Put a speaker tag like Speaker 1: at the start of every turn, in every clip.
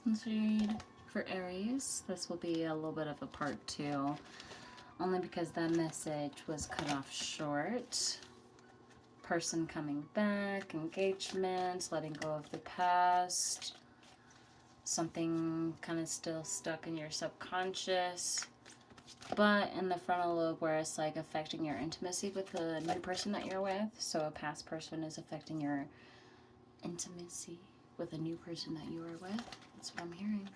Speaker 1: Let's read for Aries. This will be a little bit of a part 2, only because that message was cut off short. Person coming back, engagement, letting go of the past, something kind of still stuck in your subconscious, but in the frontal lobe where it's like affecting your intimacy with the new person that you're with. So a past person is affecting your intimacy with a new person that you are with. That's what I'm hearing.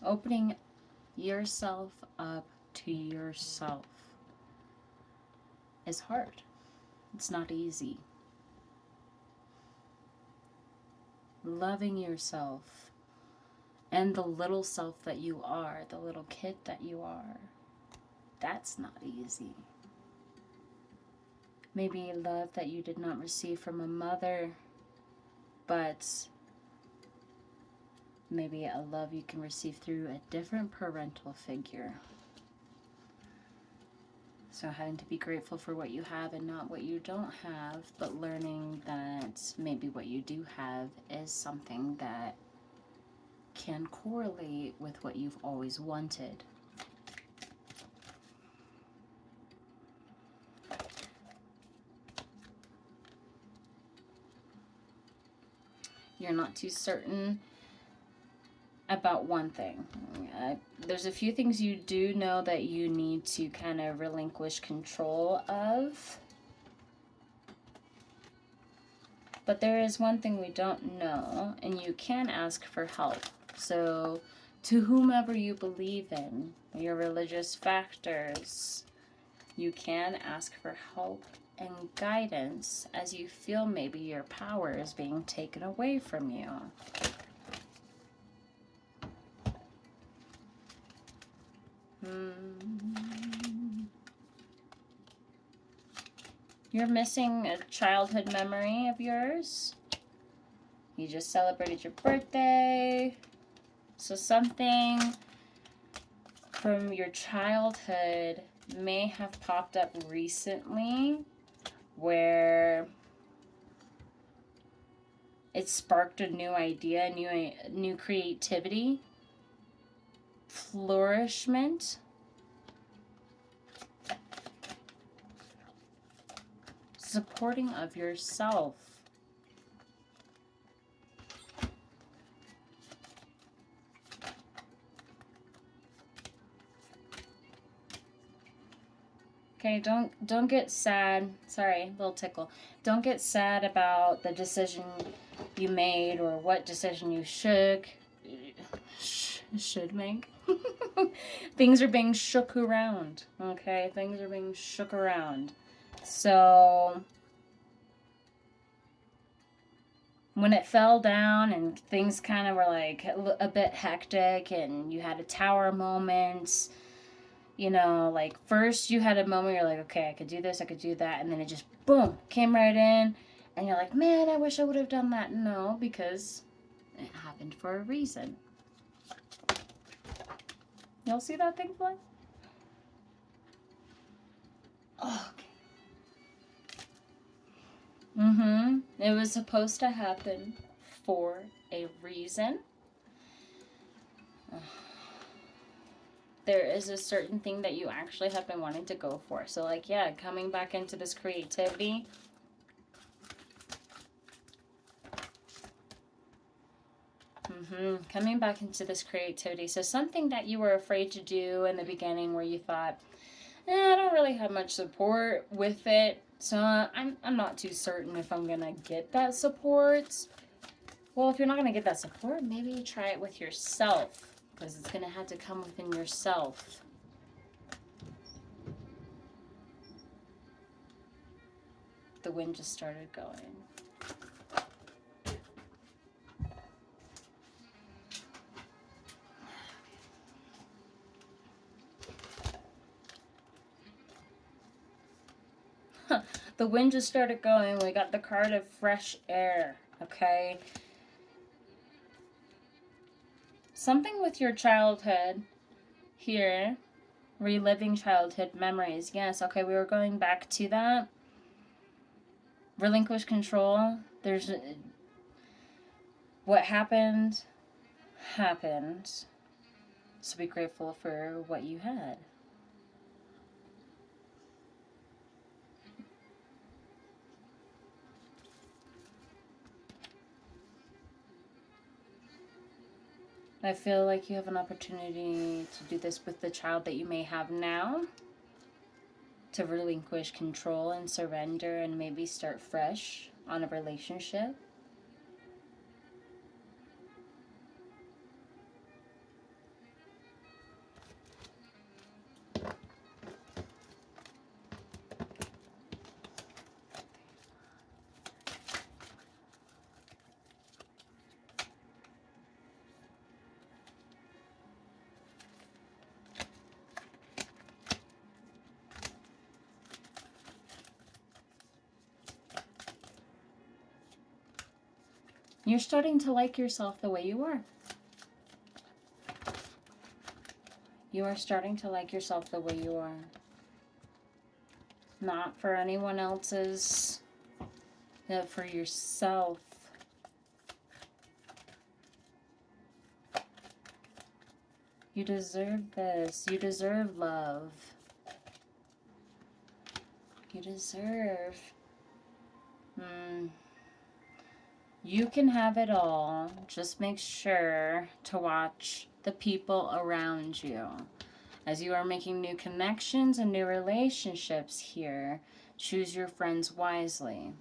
Speaker 1: Opening yourself up to yourself is hard. It's not easy. Loving yourself and the little self that you are, the little kid that you are, that's not easy. Maybe love that you did not receive from a mother, but maybe a love you can receive through a different parental figure. So having to be grateful for what you have and not what you don't have, but learning that maybe what you do have is something that can correlate with what you've always wanted. You're not too certain about one thing. There's a few things you do know that you need to kind of relinquish control of. But there is one thing we don't know, and you can ask for help. So to whomever you believe in, your religious factors, you can ask for help and guidance as you feel maybe your power is being taken away from you. You're missing a childhood memory of yours. You just celebrated your birthday. So something from your childhood may have popped up recently where it sparked a new idea, new creativity, flourishment. Supporting of yourself. Okay, don't get sad. Sorry, little tickle. Don't get sad about the decision you made or what decision you should make. Things are being shook around. Okay, things are being shook around. So when it fell down and things kind of were like a bit hectic and you had a tower moment, you know, like first you had a moment where you're like, okay, I could do this, I could do that, and then it just boom, came right in, and you're like, man, I wish I would have done that. No, because it happened for a reason. Y'all see that thing fly? Okay. It was supposed to happen for a reason. There is a certain thing that you actually have been wanting to go for. So like, yeah, coming back into this creativity. Coming back into this creativity. So something that you were afraid to do in the beginning where you thought, I don't really have much support with it. So I'm not too certain if I'm going to get that support. Well, if you're not going to get that support, maybe you try it with yourself. Because it's going to have to come within yourself. The wind just started going. The wind just started going. We got the card of fresh air, okay? Something with your childhood here. Reliving childhood memories. Yes, okay, we were going back to that. Relinquish control. There's... What happened, happened. So be grateful for what you had. I feel like you have an opportunity to do this with the child that you may have now. To relinquish control and surrender and maybe start fresh on a relationship. You're starting to like yourself the way you are. You are starting to like yourself the way you are. Not for anyone else's, but for yourself. You deserve this. You deserve love. You deserve... You can have it all. Just make sure to watch the people around you. As you are making new connections and new relationships here, choose your friends wisely.